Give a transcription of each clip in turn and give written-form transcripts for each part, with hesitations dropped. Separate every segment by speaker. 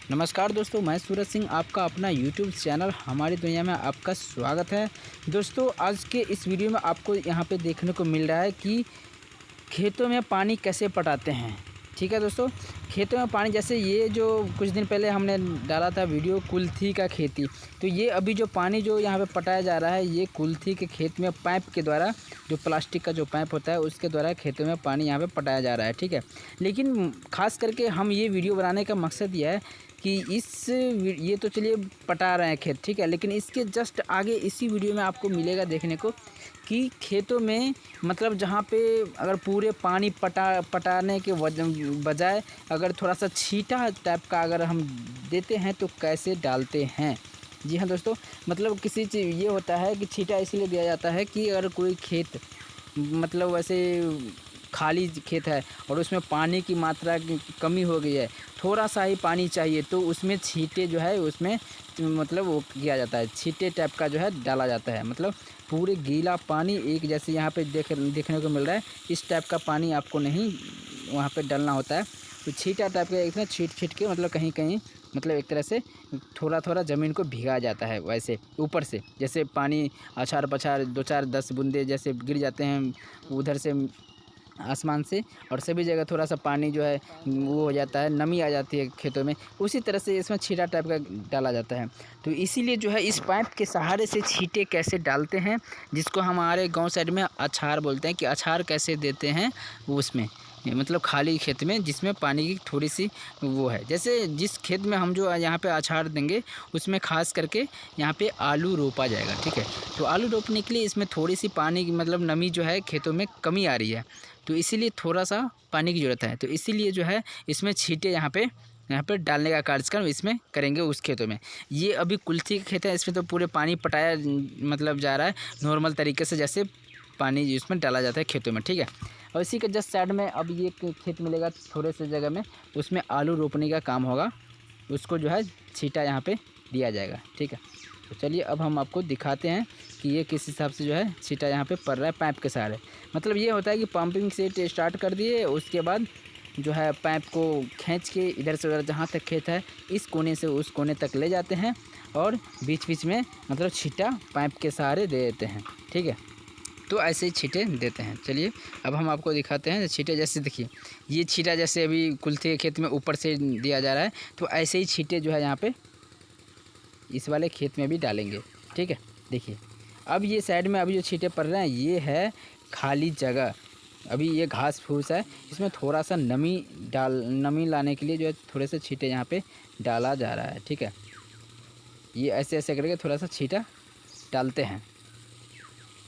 Speaker 1: नमस्कार दोस्तों, मैं सूरज सिंह आपका अपना यूट्यूब चैनल हमारी दुनिया में आपका स्वागत है। दोस्तों, आज के इस वीडियो में आपको यहाँ पे देखने को मिल रहा है कि खेतों में पानी कैसे पटाते हैं। ठीक है दोस्तों, खेतों में पानी जैसे ये जो कुछ दिन पहले हमने डाला था वीडियो कुल्थी का खेती, तो ये अभी जो पानी जो यहाँ पे पटाया जा रहा है ये कुल्थी के खेत में पाइप के द्वारा, जो प्लास्टिक का जो पाइप होता है उसके द्वारा खेतों में पानी यहाँ पे पटाया जा रहा है। ठीक है, लेकिन ख़ास करके हम ये वीडियो बनाने का मकसद ये है कि ये तो चलिए पटा रहे हैं खेत, ठीक है, लेकिन इसके जस्ट आगे इसी वीडियो में आपको मिलेगा देखने को कि खेतों में मतलब जहाँ पे अगर पूरे पानी पटाने के बजाय अगर थोड़ा सा छींटा टाइप का अगर हम देते हैं तो कैसे डालते हैं। जी हाँ दोस्तों, मतलब किसी चीज़ ये होता है कि छींटा इसलिए दिया जाता है कि अगर कोई खेत मतलब वैसे खाली खेत है और उसमें पानी की मात्रा की कमी हो गई है, थोड़ा सा ही पानी चाहिए, तो उसमें छींटे जो है उसमें मतलब वो किया जाता है, छींटे टाइप का जो है डाला जाता है। मतलब पूरे गीला पानी एक जैसे यहाँ पे देखने को मिल रहा है, इस टाइप का पानी आपको नहीं वहाँ पे डालना होता है। तो छींटा टाइप का एक ना छींट के मतलब कहीं कहीं मतलब एक तरह से थोड़ा थोड़ा ज़मीन को भिगा जाता है, वैसे ऊपर से जैसे पानी अछाड़ पछाड़ 2-4-10 बूंदे जैसे गिर जाते हैं उधर से आसमान से, और सभी जगह थोड़ा सा पानी जो है वो हो जाता है, नमी आ जाती है खेतों में, उसी तरह से इसमें छींटा टाइप का डाला जाता है। तो इसीलिए जो है इस पाइप के सहारे से छींटे कैसे डालते हैं, जिसको हमारे गांव साइड में अछाड़ बोलते हैं, कि अछाड़ कैसे देते हैं वो उसमें मतलब खाली खेत में जिसमें पानी की थोड़ी सी वो है। जैसे जिस खेत में हम जो यहाँ पे अछाड़ देंगे उसमें खास करके यहाँ पे आलू रोपा जाएगा। ठीक है, तो आलू रोपने के लिए इसमें थोड़ी सी पानी की मतलब नमी जो है खेतों में कमी आ रही है, तो इसीलिए थोड़ा सा पानी की ज़रूरत है। तो इसीलिए जो है इसमें छींटे यहाँ पे डालने का कार्यक्रम इसमें करेंगे उस खेतों में। ये अभी कुल्थी के खेत है, इसमें तो पूरे पानी पटाया मतलब जा रहा है नॉर्मल तरीके से, जैसे पानी इसमें डाला जाता है खेतों में। ठीक है, और इसी के जस्ट साइड में अब ये खेत मिलेगा थोड़े से जगह में, उसमें आलू रोपने का काम होगा, उसको जो है छींटा यहाँ पे दिया जाएगा। ठीक है, तो चलिए अब हम आपको दिखाते हैं कि ये किस हिसाब से जो है छींटा यहाँ पे पड़ रहा है पाइप के सहारे। मतलब ये होता है कि पंपिंग सेट स्टार्ट कर दिए, उसके बाद जो है पाइप को खींच के इधर से उधर जहाँ तक खेत है इस कोने से उस कोने तक ले जाते हैं, और बीच बीच में मतलब छींटा पाइप के सहारे दे देते हैं। ठीक है, तो ऐसे ही छींटे देते हैं। चलिए अब हम आपको दिखाते हैं छींटे। जैसे देखिए ये छींटा जैसे अभी कुल्थी के खेत में ऊपर से दिया जा रहा है, तो ऐसे ही छींटे जो है यहाँ पे इस वाले खेत में भी डालेंगे। ठीक है, देखिए अब ये साइड में अभी जो छींटे पड़ रहे हैं ये है खाली जगह, अभी ये घास फूस है, इसमें थोड़ा सा नमी लाने के लिए जो है थोड़े से छींटे यहाँ पे डाला जा रहा है। ठीक है, ये ऐसे ऐसे करके थोड़ा सा छींटा डालते हैं,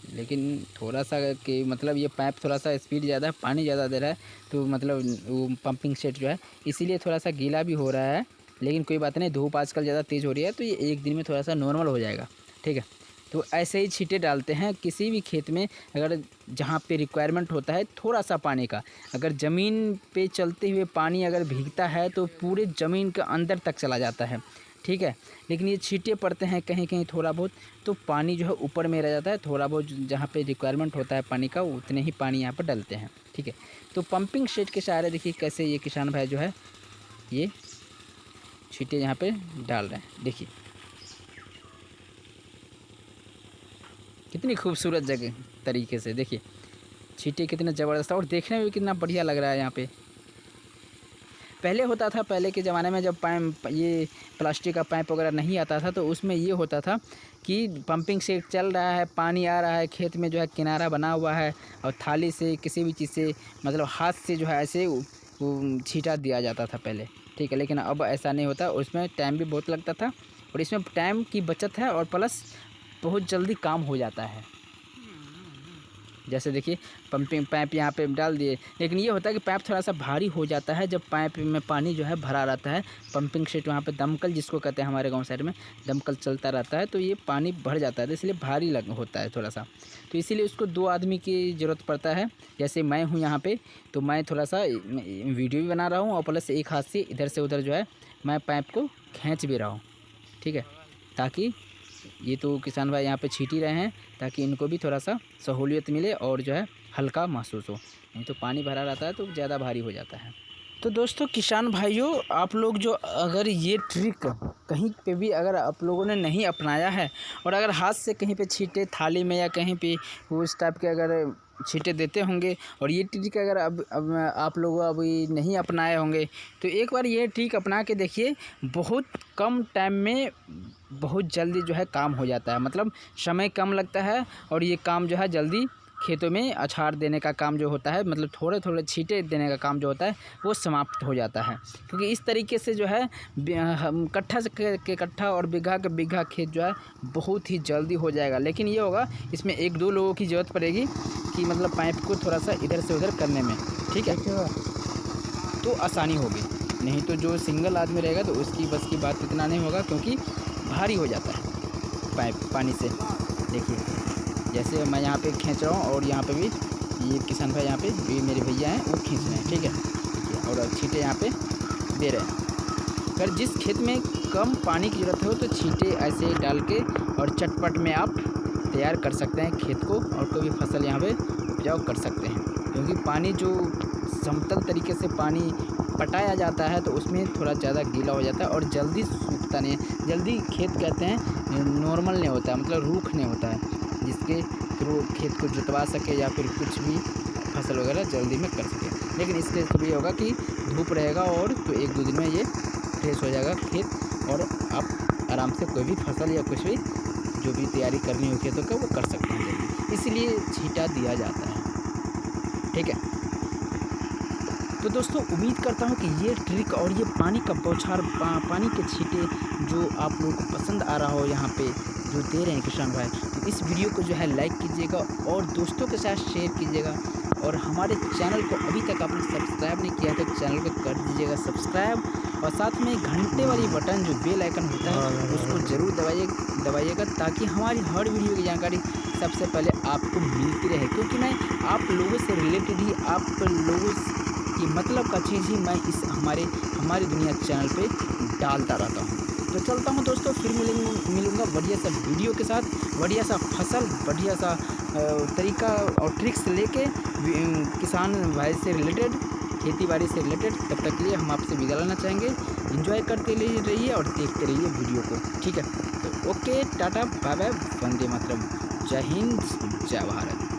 Speaker 1: लेकिन थोड़ा सा कि मतलब ये पाइप थोड़ा सा स्पीड ज़्यादा है, पानी ज़्यादा दे रहा है, तो मतलब वो पंपिंग सेट जो है इसीलिए थोड़ा सा गीला भी हो रहा है। लेकिन कोई बात नहीं, धूप आजकल ज़्यादा तेज़ हो रही है तो ये एक दिन में थोड़ा सा नॉर्मल हो जाएगा। ठीक है, तो ऐसे ही छींटे डालते हैं किसी भी खेत में, अगर जहाँ पे रिक्वायरमेंट होता है थोड़ा सा पानी का, अगर ज़मीन पे चलते हुए पानी अगर भीगता है तो पूरे ज़मीन के अंदर तक चला जाता है। ठीक है, लेकिन ये छींटे पड़ते हैं कहीं कहीं थोड़ा बहुत, तो पानी जो है ऊपर में रह जाता है, थोड़ा बहुत जहाँ पे रिक्वायरमेंट होता है पानी का उतने ही पानी यहाँ पर डालते हैं। ठीक है, तो पंपिंग सेट के सहारे देखिए कैसे ये किसान भाई जो है ये छींटे यहाँ पे डाल रहे हैं। देखिए कितनी खूबसूरत जगह तरीके से, देखिए छींटे कितने ज़बरदस्त और देखने में भी कितना बढ़िया लग रहा है। यहाँ पे पहले होता था, पहले के ज़माने में जब पाइप ये प्लास्टिक का पाइप वगैरह नहीं आता था तो उसमें ये होता था कि पंपिंग से चल रहा है, पानी आ रहा है, खेत में जो है किनारा बना हुआ है, और थाली से किसी भी चीज़ से मतलब हाथ से जो है ऐसे वो छींटा दिया जाता था पहले। ठीक है, लेकिन अब ऐसा नहीं होता, उसमें टाइम भी बहुत लगता था, और इसमें टाइम की बचत है और प्लस बहुत जल्दी काम हो जाता है। जैसे देखिए पंपिंग पाइप यहाँ पे डाल दिए, लेकिन ये होता है कि पाइप थोड़ा सा भारी हो जाता है जब पाइप में पानी जो है भरा रहता है। पंपिंग सेट वहाँ पे दमकल जिसको कहते हैं हमारे गांव साइड में, दमकल चलता रहता है, तो ये पानी भर जाता है, तो इसलिए भारी होता है थोड़ा सा, तो इसीलिए उसको 2 आदमी की ज़रूरत पड़ता है। जैसे मैं हूँ यहाँ पर, तो मैं थोड़ा सा वीडियो भी बना रहा हूँ और प्लस एक हाथ से इधर से उधर जो है मैं पाइप को खींच भी रहा हूँ। ठीक है, ताकि ये तो किसान भाई यहाँ पे छींट ही रहे हैं ताकि इनको भी थोड़ा सा सहूलियत मिले और जो है हल्का महसूस हो, नहीं तो पानी भरा रहता है तो ज़्यादा भारी हो जाता है। तो दोस्तों किसान भाइयों, आप लोग जो अगर ये ट्रिक कहीं पे भी अगर आप लोगों ने नहीं अपनाया है और अगर हाथ से कहीं पे छींटे थाली में या कहीं पे उस टाइप के अगर छींटे देते होंगे और ये ट्रिक अगर अब आप लोग अभी नहीं अपनाए होंगे तो एक बार ये ट्रिक अपना के देखिए। बहुत कम टाइम में बहुत जल्दी जो है काम हो जाता है, मतलब समय कम लगता है और ये काम जो है जल्दी खेतों में अछाड़ देने का काम जो होता है, मतलब थोड़े थोड़े छींटे देने का काम जो होता है वो समाप्त हो जाता है। क्योंकि इस तरीके से जो है हम कट्ठा से के कट्ठा और बीघा के बीघा खेत जो है बहुत ही जल्दी हो जाएगा। लेकिन ये होगा इसमें 1-2 लोगों की ज़रूरत पड़ेगी कि मतलब पाइप को थोड़ा सा इधर से उधर करने में, ठीक है, तो आसानी होगी। नहीं तो जो सिंगल आदमी रहेगा तो उसकी बस की बात इतना नहीं होगा, क्योंकि भारी हो जाता है पाइप पानी से। देखिए जैसे मैं यहाँ पे खींच रहा हूँ और यहाँ पे भी ये किसान भाई यहाँ पे ये मेरे भैया हैं वो खींच रहे हैं, ठीक है, देखिए, और छींटे यहाँ पे दे रहे हैं। अगर जिस खेत में कम पानी की ज़रूरत हो तो छींटे ऐसे डाल के और चटपट में आप तैयार कर सकते हैं खेत को और कोई भी फसल यहाँ पे उपजाऊ कर सकते हैं। क्योंकि पानी जो समतल तरीके से पानी पटाया जाता है तो उसमें थोड़ा ज़्यादा गीला हो जाता है और जल्दी सूखता नहीं है, जल्दी खेत कहते हैं नॉर्मल नहीं होता है, मतलब रूख नहीं होता है, जिसके थ्रू खेत को जुतवा सके या फिर कुछ भी फसल वगैरह जल्दी में कर सके। लेकिन इसके कभी होगा कि धूप रहेगा और तो 1-2 दिन में ये फ्रेश हो जाएगा खेत और आप आराम से कोई भी फसल या कुछ भी जो भी तैयारी करनी हो खेतों का वो कर सकते हैं जल्दी, इसलिए छींटा दिया जाता है, ठीक है। तो दोस्तों उम्मीद करता हूँ कि ये ट्रिक और ये पानी का बौछार पानी के छींटे जो आप लोगों को पसंद आ रहा हो यहाँ पे जो दे रहे हैं किसान भाई, तो इस वीडियो को जो है लाइक कीजिएगा और दोस्तों के साथ शेयर कीजिएगा। और हमारे चैनल को अभी तक आपने सब्सक्राइब नहीं किया तो चैनल को कर दीजिएगा सब्सक्राइब और साथ में घंटे वाली बटन जो बेल आइकन होता है उसको ज़रूर दबाइएगा ताकि हमारी हर वीडियो की जानकारी सबसे पहले आपको मिलती रहे। क्योंकि मैं आप लोगों से रिलेटेड ही आप लोगों की मतलब का चीज़ ही मैं इस हमारी दुनिया चैनल पे डालता रहता हूँ। तो चलता हूँ दोस्तों, फिर मिलूँगा बढ़िया सा वीडियो के साथ, बढ़िया सा फसल, बढ़िया सा तरीका और ट्रिक्स लेके किसान भाई से रिलेटेड, खेती बाड़ी से रिलेटेड। तब तक के लिए हम आपसे विदा लेना चाहेंगे। एंजॉय करते रहिए और देखते रहिए वीडियो को, ठीक है। तो okay, tata bye bye, Vande Mataram, जय हिंद, जय भारत।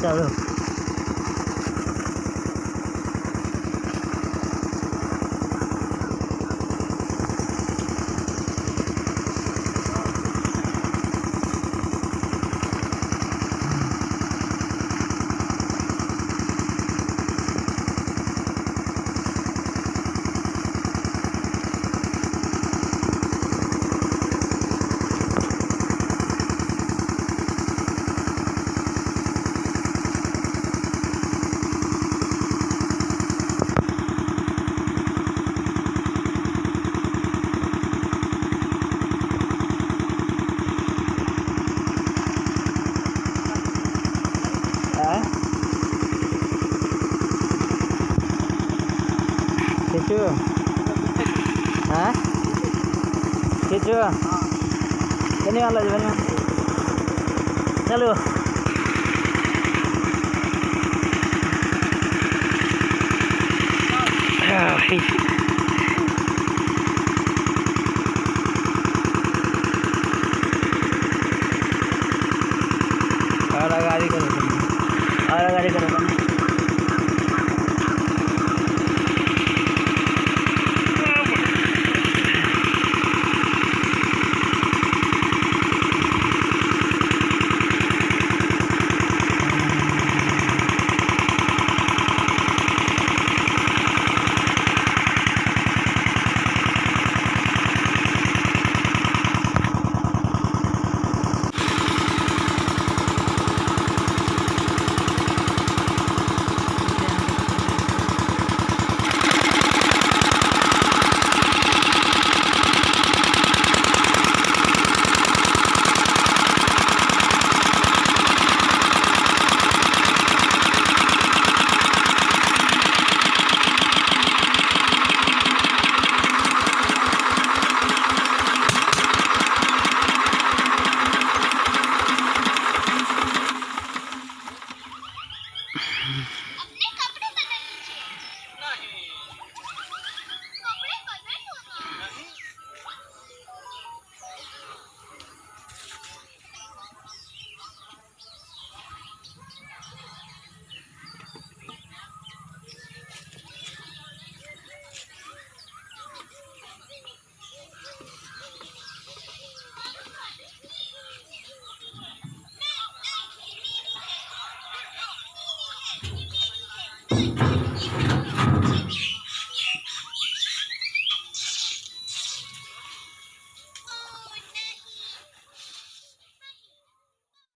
Speaker 2: चलो chưa hả kia chưa cái này ăn là gì vậy nhá lừa गाड़ी करो